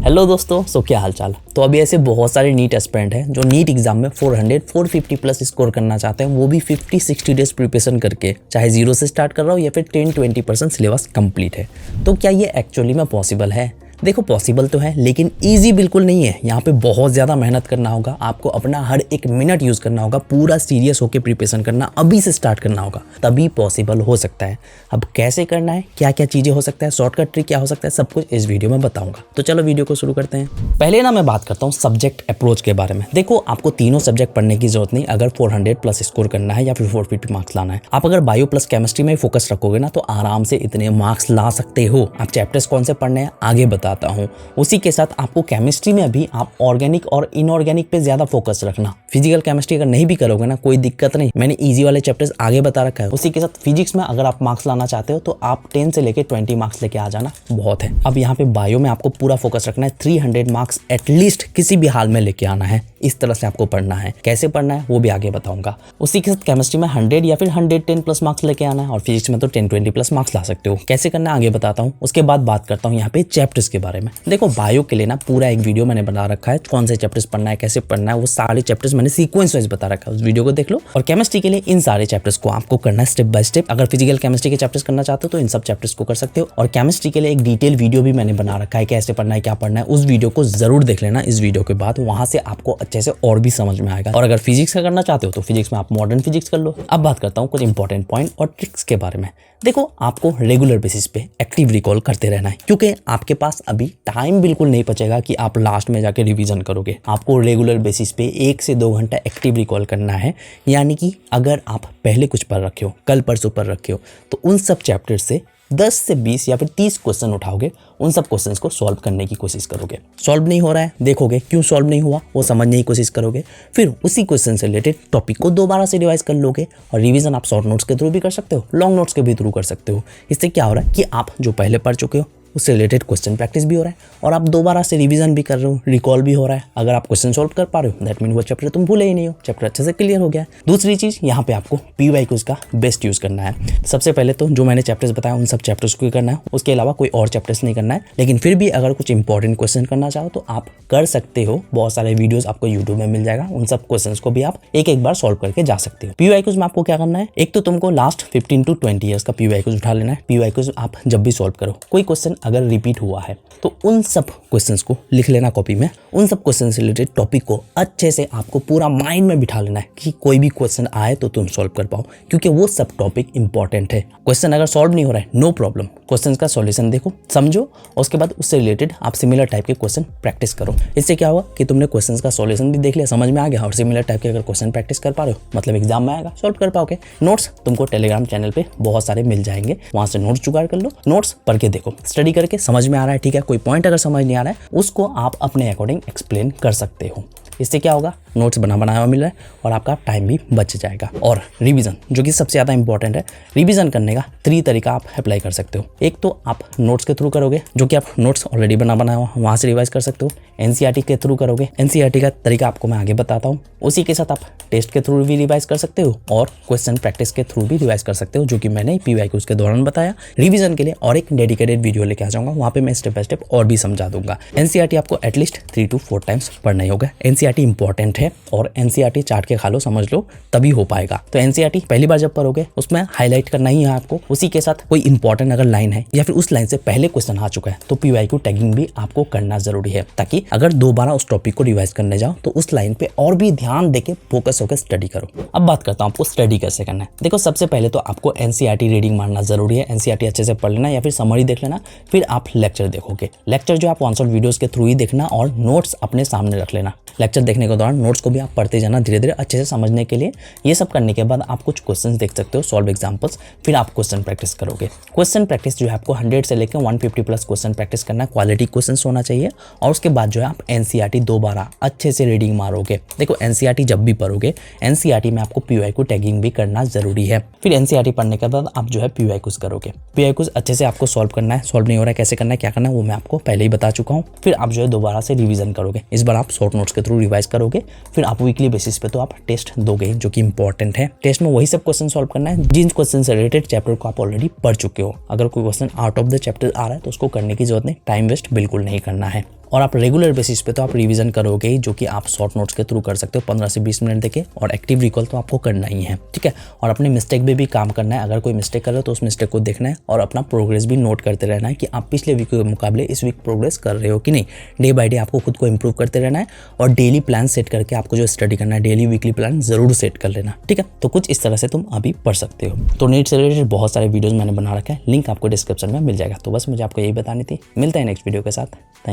Hello दोस्तों, क्या हाल चाल। तो अभी ऐसे बहुत सारे नीट एस्पिरेंट हैं जो नीट एग्जाम में 400 450 प्लस स्कोर करना चाहते हैं, वो भी 50-60 डेज प्रिपरेशन करके, चाहे जीरो से स्टार्ट कर रहा हो या फिर 10-20% सिलेबस कंप्लीट है। तो क्या ये एक्चुअली में पॉसिबल है? देखो, पॉसिबल तो है लेकिन ईजी बिल्कुल नहीं है। यहाँ पे बहुत ज़्यादा मेहनत करना होगा, आपको अपना हर एक मिनट यूज़ करना होगा, पूरा सीरियस होकर प्रिपरेशन करना, अभी से स्टार्ट करना होगा, तभी पॉसिबल हो सकता है। अब कैसे करना है, क्या क्या चीज़ें हो सकता है, शॉर्टकट ट्रिक क्या हो सकता है, सब कुछ इस वीडियो में बताऊंगा। तो चलो वीडियो को शुरू करते हैं। पहले ना मैं बात करता हूँ सब्जेक्ट अप्रोच के बारे में। देखो, आपको तीनों सब्जेक्ट पढ़ने की जरूरत नहीं अगर 400 प्लस स्कोर करना है या फिर 450 मार्क्स लाना है। आप अगर बायो प्लस केमिस्ट्री में फोकस रखोगे ना तो आराम से इतने मार्क्स ला सकते हो। आप चैप्टर्स कौन से पढ़ने हैं आगे बताता हूँ। उसी के साथ आपको केमिस्ट्री में भी आप ऑर्गेनिक और इनऑर्गेनिक पे ज्यादा फोकस रखना। फिजिकल केमिस्ट्री अगर नहीं भी करोगे ना कोई दिक्कत नहीं, मैंने इजी वाले चैप्टर्स आगे बता रखा है। उसी के साथ फिजिक्स में अगर आप मार्क्स लाना चाहते हो तो आप 10 से लेके 20 मार्क्स लेके आ जाना, बहुत है। अब यहाँ पे बायो में आपको पूरा फोकस रखना है, 300 मार्क्स एटलीस्ट किसी भी हाल में लेके आना है। इस तरह से आपको पढ़ना है, कैसे पढ़ना है वो भी आगे बताऊंगा। उसी के साथ केमिस्ट्री में 100 या फिर 110 प्लस मार्क्स लेके आना है और फिजिक्स में तो 10-20 प्लस मार्क्स ला सकते हो। कैसे करना है आगे बताता हूँ। उसके बाद बात करता हूँ यहाँ पे चैप्टर्स के बारे में। देखो, बायो के लिए ना पूरा एक वीडियो मैंने बना रखा है, कौन से चैप्टर्स पढ़ना है, कैसे पढ़ना है, वो सारे चैप्टर्स मैंने सीक्वेंस वाइज बता रखा है, उस वीडियो को देख लो। और केमिस्ट्री के लिए इन सारे चैप्टर्स को आपको करना है स्टेप बाय स्टेप। अगर फिजिकल केमिस्ट्री के चैप्टर्स करना चाहते हो तो इन सब चैप्टर्स को कर सकते हो। और केमिस्ट्री के लिए एक डिटेल वीडियो भी मैंने बना रखा है, कैसे पढ़ना है, क्या पढ़ना है, उस वीडियो को जरूर देख लेना इस वीडियो के बाद, वहां से आपको अच्छे से और भी समझ में आएगा। और अगर फिजिक्स का करना चाहते हो तो फिजिक्स में आप मॉडर्न फिजिक्स कर लो। अब बात करता हूँ कुछ इंपॉर्टेंट पॉइंट और ट्रिक्स के बारे में। देखो, आपको रेगुलर बेसिस पे एक्टिव रिकॉल करते रहना है, क्योंकि आपके पास अभी टाइम बिल्कुल नहीं बचेगा कि आप लास्ट में जाके रिवीजन करोगे। आपको रेगुलर बेसिस पे 1 से 2 घंटा एक्टिव रिकॉल करना है। यानी कि अगर आप पहले कुछ पढ़ रखे हो, कल परसों पढ़ रखे हो, तो उन सब चैप्टर से 10 से 20 या फिर 30 क्वेश्चन उठाओगे, उन सब क्वेश्चंस को सॉल्व करने की कोशिश करोगे। सॉल्व नहीं हो रहा है, देखोगे क्यों सॉल्व नहीं हुआ, वो समझने की कोशिश करोगे। फिर उसी क्वेश्चन से रिलेटेड टॉपिक को दोबारा से रिवाइज कर लोगे। और रिवीजन आप शॉर्ट नोट्स के थ्रू भी कर सकते हो, लॉन्ग नोट्स के भी थ्रू कर सकते हो। इससे क्या हो रहा है कि आप जो पहले पढ़ चुके हो उससे रिलेटेड क्वेश्चन प्रैक्टिस भी हो रहा है और आप दोबारा से रिवीजन भी कर रहे हो, रिकॉल भी हो रहा है। अगर आप क्वेश्चन सॉल्व कर पा रहे हो दैट मीन वो चैप्टर तुम भूले ही नहीं हो, चैप्टर अच्छे से क्लियर हो गया है। दूसरी चीज, यहाँ पे आपको PYQs का बेस्ट यूज करना है। सबसे पहले तो जो मैंने चैप्टर्स बताया उन सब चैप्टर्स को करना है, उसके अलावा कोई और चैप्टर्स नहीं करना है। लेकिन फिर भी अगर कुछ इंपॉर्टेंट क्वेश्चन करना चाहो तो आप कर सकते हो। बहुत सारे वीडियोस आपको यूट्यूब में मिल जाएगा, उन सब क्वेश्चंस को भी आप एक एक बार सॉल्व करके जा सकते हो। PYQs में आपको क्या करना है, एक तो तुमको लास्ट 15 to 20 ईयर्स का PYQs उठा लेना है। PYQs आप जब भी सॉल्व करो, कोई क्वेश्चन अगर रिपीट हुआ है तो उन सब क्वेश्चंस को लिख लेना कॉपी में। उन सब क्वेश्चन से रिलेटेड टॉपिक को अच्छे से आपको पूरा माइंड में बिठा लेना है कि कोई भी क्वेश्चन आए तो तुम सॉल्व कर पाओ, क्योंकि वो सब टॉपिक इंपॉर्टेंट है। क्वेश्चन अगर सॉल्व नहीं हो रहा है, नो प्रॉब्लम, क्वेश्चन का सॉल्यूशन देखो, समझो, और उसके बाद उससे रिलेटेड आप सिमिलर टाइप के क्वेश्चन प्रैक्टिस करो। इससे क्या होगा कि तुमने क्वेश्चन का सॉल्यूशन भी देख लिया, समझ में आ गया, और सिमिलर टाइप के अगर क्वेश्चन प्रैक्टिस कर पा रहे हो मतलब एग्जाम में आएगा, सॉल्व कर पाओगे। नोट्स तुमको टेलीग्राम चैनल पे बहुत सारे मिल जाएंगे, वहां से नोट्स जुगाड़ कर लो, नोट्स पढ़ के देखो, स्टडी करके समझ में आ रहा है, ठीक है। कोई पॉइंट अगर समझ नहीं आ रहा है उसको आप अपने अकॉर्डिंग एक्सप्लेन कर सकते हो। इससे क्या होगा, नोट्स बनाया हुआ मिल रहा है और आपका टाइम भी बच जाएगा। और रिवीजन जो कि सबसे ज़्यादा इंपॉर्टेंट है, रिवीजन करने का 3 तरीका आप अप्लाई कर सकते हो। एक तो आप नोट्स के थ्रू करोगे, जो कि आप नोट्स ऑलरेडी बनाया हुआ वहाँ से रिवाइज कर सकते हो। NCERT के थ्रू करोगे, NCERT का तरीका आपको मैं आगे बताता हूँ। उसी के साथ आप टेस्ट के थ्रू भी रिवाइज कर सकते हो और क्वेश्चन प्रैक्टिस के थ्रू भी रिवाइज कर सकते हो, जो कि मैंने PYQs के दौरान बताया। रिवीजन के लिए और एक डेडिकेटेड वीडियो लेके आ जाऊंगा, वहाँ पे मैं स्टेप बाय स्टेप और भी समझा दूंगा। NCERT आपको एटलीस्ट 3 to 4 टाइम्स पढ़ना ही होगा। NCERT इंपॉर्टेंट है और NCERT चाट के खा लो, समझ लो, तभी हो पाएगा। तो NCERT पहली बार जब पढ़ोगे उसमें हाईलाइट करना ही है आपको। उसी के साथ कोई इंपॉर्टेंट अगर लाइन है या फिर उस लाइन से पहले क्वेश्चन आ चुका है तो PYQ टैगिंग भी आपको करना जरूरी है, ताकि अगर दोबारा उस टॉपिक को रिवाइज करने जाओ तो उस लाइन पे और भी ध्यान देके फोकस होकर स्टडी करो। अब बात करता हूँ आपको स्टडी कैसे करना है। देखो, सबसे पहले तो आपको NCERT रीडिंग मारना जरूरी है। NCERT अच्छे से पढ़ लेना या फिर समरी देख लेना, फिर आप लेक्चर देखोगे। लेक्चर जो आप 1 शॉट वीडियोस के थ्रू ही देखना और नोट्स अपने सामने रख लेना। लेक्चर देखने के दौरान नोट्स को भी आप पढ़ते जाना धीरे धीरे अच्छे से समझने के लिए। ये सब करने के बाद आप कुछ क्वेश्चंस देख सकते हो, सॉल्व एग्जांपल्स, फिर आप क्वेश्चन प्रैक्टिस करोगे। क्वेश्चन प्रैक्टिस जो है आपको 100 से लेकर 150 प्लस क्वेश्चन प्रैक्टिस करना है, क्वालिटी क्वेश्चंस होना चाहिए। और उसके बाद जो है आप NCERT दोबारा अच्छे से रीडिंग मारोगे। देखो, NCERT जब भी पढ़ोगे NCERT में आपको PYQ टैगिंग भी करना जरूरी है। फिर NCERT पढ़ने के बाद आप जो है PYQs करोगे। PYQs अच्छे से आपको सॉल्व करना है, सॉल्व नहीं हो रहा है कैसे करना है, क्या करना है, वो मैं आपको पहले ही बता चुका हूँ। फिर आप जो है दोबारा से रिवीजन करोगे, इस बार आप शॉर्ट नोट्स के थ्रू रिवाइज करोगे। फिर आप वीकली बेसिस पे तो आप टेस्ट दोगे, जो कि इंपॉर्टेंट है। टेस्ट में वही सब क्वेश्चन सॉल्व करना है जिन क्वेश्चन से रिलेटेड चैप्टर को आप ऑलरेडी पढ़ चुके हो। अगर कोई question out of the chapter आ रहा है तो उसको करने की जरूरत नहीं, टाइम वेस्ट बिल्कुल नहीं करना है। और आप रेगुलर बेसिस पे तो आप रिवीजन करोगे ही, जो कि आप शॉर्ट नोट्स के थ्रू कर सकते हो 15 से 20 मिनट देके, और एक्टिव रिकॉल तो आपको करना ही है, ठीक है। और अपने मिस्टेक पे भी काम करना है, अगर कोई मिस्टेक कर रहे हो तो उस मिस्टेक को देखना है और अपना प्रोग्रेस भी नोट करते रहना है कि आप पिछले वीक के मुकाबले इस वीक प्रोग्रेस कर रहे हो कि नहीं। डे बाय डे आपको खुद को इंप्रूव करते रहना है और डेली प्लान सेट करके आपको जो स्टडी करना है, डेली वीकली प्लान जरूर सेट कर लेना, ठीक है। तो कुछ इस तरह से तुम अभी पढ़ सकते हो। तो नीट से रिलेटेड बहुत सारे वीडियोस मैंने बना रखा है, लिंक आपको डिस्क्रिप्शन में मिल जाएगा। तो बस मुझे आपको यही बतानी थी, मिलता है नेक्स्ट वीडियो के साथ। Thank you.